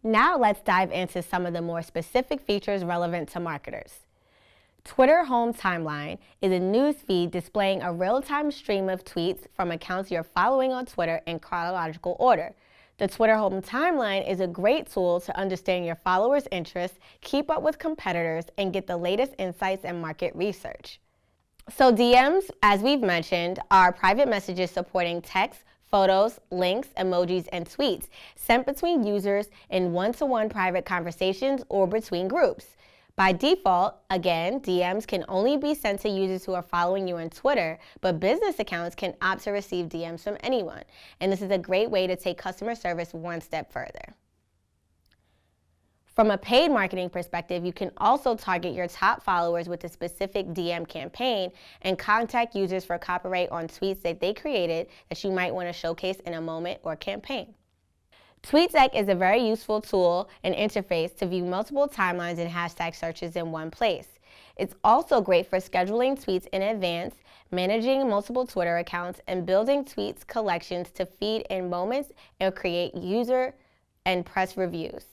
Now let's dive into some of the more specific features relevant to marketers. Twitter Home Timeline is a news feed displaying a real-time stream of tweets from accounts you're following on Twitter in chronological order. The Twitter Home Timeline is a great tool to understand your followers' interests, keep up with competitors, and get the latest insights and market research. So DMs, as we've mentioned, are private messages supporting text, photos, links, emojis, and tweets sent between users in one-to-one private conversations or between groups. By default, again, DMs can only be sent to users who are following you on Twitter, but business accounts can opt to receive DMs from anyone. And this is a great way to take customer service one step further. From a paid marketing perspective, you can also target your top followers with a specific DM campaign and contact users for copyright on tweets that they created that you might want to showcase in a moment or campaign. TweetDeck is a very useful tool and interface to view multiple timelines and hashtag searches in one place. It's also great for scheduling tweets in advance, managing multiple Twitter accounts, and building tweets collections to feed in moments and create user and press reviews.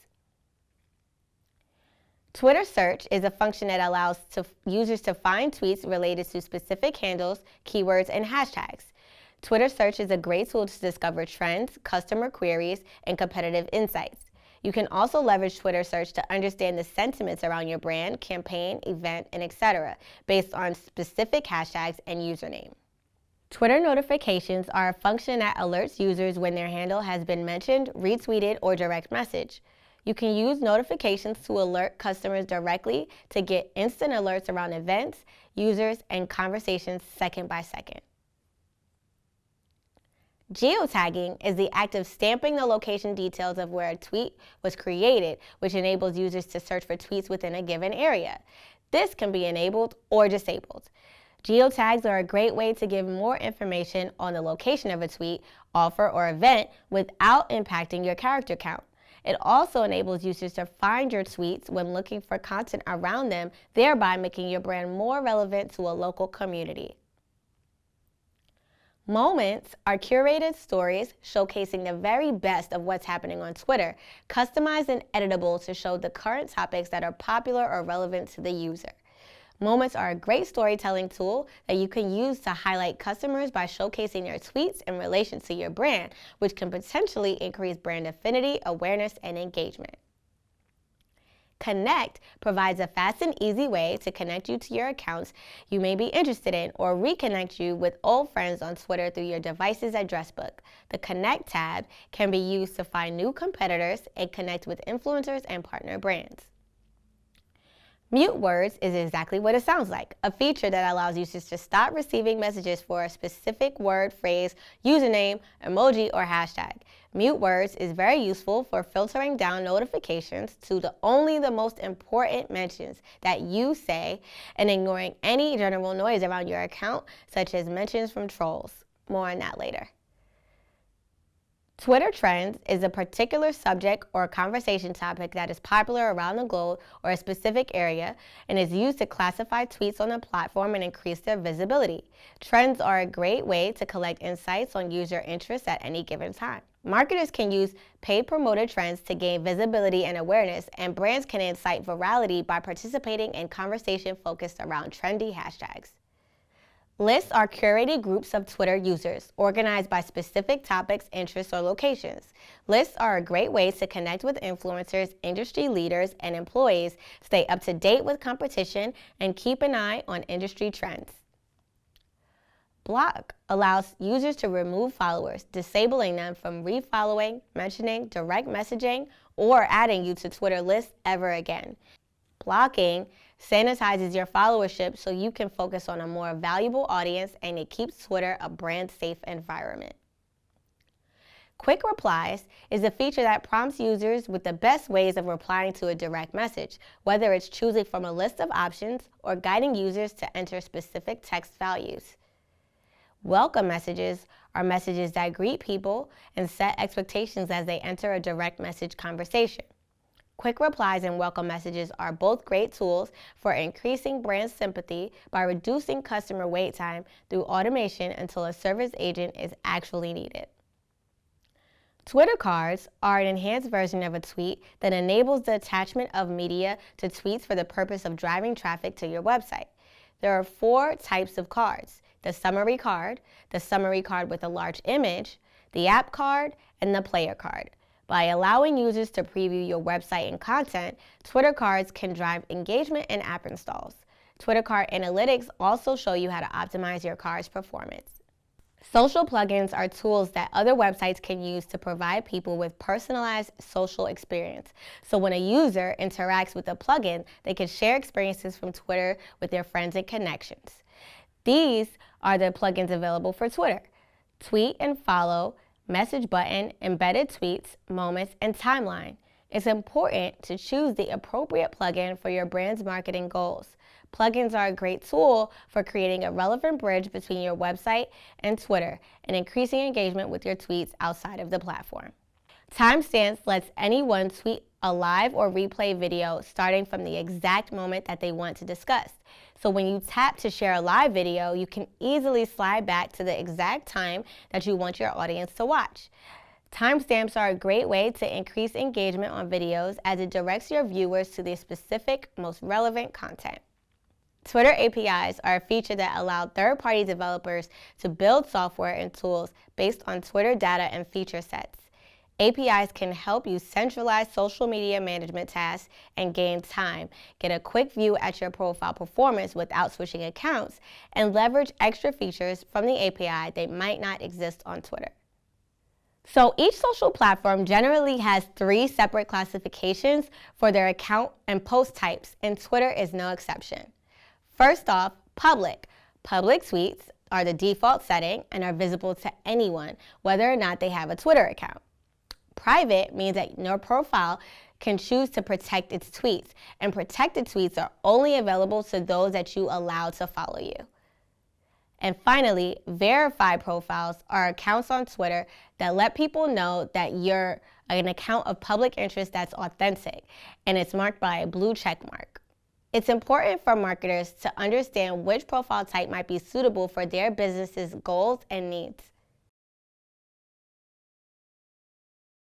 Twitter Search is a function that allows users to find tweets related to specific handles, keywords, and hashtags. Twitter Search is a great tool to discover trends, customer queries, and competitive insights. You can also leverage Twitter Search to understand the sentiments around your brand, campaign, event, and etc. based on specific hashtags and username. Twitter notifications are a function that alerts users when their handle has been mentioned, retweeted, or direct messaged. You can use notifications to alert customers directly to get instant alerts around events, users, and conversations second by second. Geotagging is the act of stamping the location details of where a tweet was created, which enables users to search for tweets within a given area. This can be enabled or disabled. Geotags are a great way to give more information on the location of a tweet, offer, or event without impacting your character count. It also enables users to find your tweets when looking for content around them, thereby making your brand more relevant to a local community. Moments are curated stories showcasing the very best of what's happening on Twitter, customized and editable to show the current topics that are popular or relevant to the user. Moments are a great storytelling tool that you can use to highlight customers by showcasing their tweets in relation to your brand, which can potentially increase brand affinity, awareness, and engagement. Connect provides a fast and easy way to connect you to your accounts you may be interested in or reconnect you with old friends on Twitter through your device's address book. The Connect tab can be used to find new competitors and connect with influencers and partner brands. Mute words is exactly what it sounds like, a feature that allows users to stop receiving messages for a specific word, phrase, username, emoji, or hashtag. Mute words is very useful for filtering down notifications to only the most important mentions that you say and ignoring any general noise around your account, such as mentions from trolls. More on that later. Twitter Trends is a particular subject or conversation topic that is popular around the globe or a specific area and is used to classify tweets on the platform and increase their visibility. Trends are a great way to collect insights on user interests at any given time. Marketers can use paid promoted trends to gain visibility and awareness, and brands can incite virality by participating in conversation focused around trendy hashtags. Lists are curated groups of Twitter users, organized by specific topics, interests, or locations. Lists are a great way to connect with influencers, industry leaders, and employees, stay up to date with competition, and keep an eye on industry trends. Block allows users to remove followers, disabling them from refollowing, mentioning, direct messaging, or adding you to Twitter lists ever again. Blocking sanitizes your followership so you can focus on a more valuable audience, and it keeps Twitter a brand-safe environment. Quick Replies is a feature that prompts users with the best ways of replying to a direct message, whether it's choosing from a list of options or guiding users to enter specific text values. Welcome messages are messages that greet people and set expectations as they enter a direct message conversation. Quick replies and welcome messages are both great tools for increasing brand sympathy by reducing customer wait time through automation until a service agent is actually needed. Twitter cards are an enhanced version of a tweet that enables the attachment of media to tweets for the purpose of driving traffic to your website. There are 4 types of cards: the summary card with a large image, the app card, and the player card. By allowing users to preview your website and content, Twitter cards can drive engagement and app installs. Twitter card analytics also show you how to optimize your card's performance. Social plugins are tools that other websites can use to provide people with personalized social experience. So when a user interacts with a plugin, they can share experiences from Twitter with their friends and connections. These are the plugins available for Twitter: Tweet and Follow, Message Button, Embedded Tweets, Moments, and Timeline. It's important to choose the appropriate plugin for your brand's marketing goals. Plugins are a great tool for creating a relevant bridge between your website and Twitter and increasing engagement with your tweets outside of the platform. Timestamps lets anyone tweet a live or replay video starting from the exact moment that they want to discuss. So when you tap to share a live video, you can easily slide back to the exact time that you want your audience to watch. Timestamps are a great way to increase engagement on videos as it directs your viewers to the specific, most relevant content. Twitter APIs are a feature that allow third-party developers to build software and tools based on Twitter data and feature sets. APIs can help you centralize social media management tasks and gain time, get a quick view at your profile performance without switching accounts, and leverage extra features from the API that might not exist on Twitter. So each social platform generally has 3 separate classifications for their account and post types, and Twitter is no exception. First off, public. Public tweets are the default setting and are visible to anyone, whether or not they have a Twitter account. Private means that your profile can choose to protect its tweets, and protected tweets are only available to those that you allow to follow you. And finally, verified profiles are accounts on Twitter that let people know that you're an account of public interest that's authentic, and it's marked by a blue check mark. It's important for marketers to understand which profile type might be suitable for their business's goals and needs.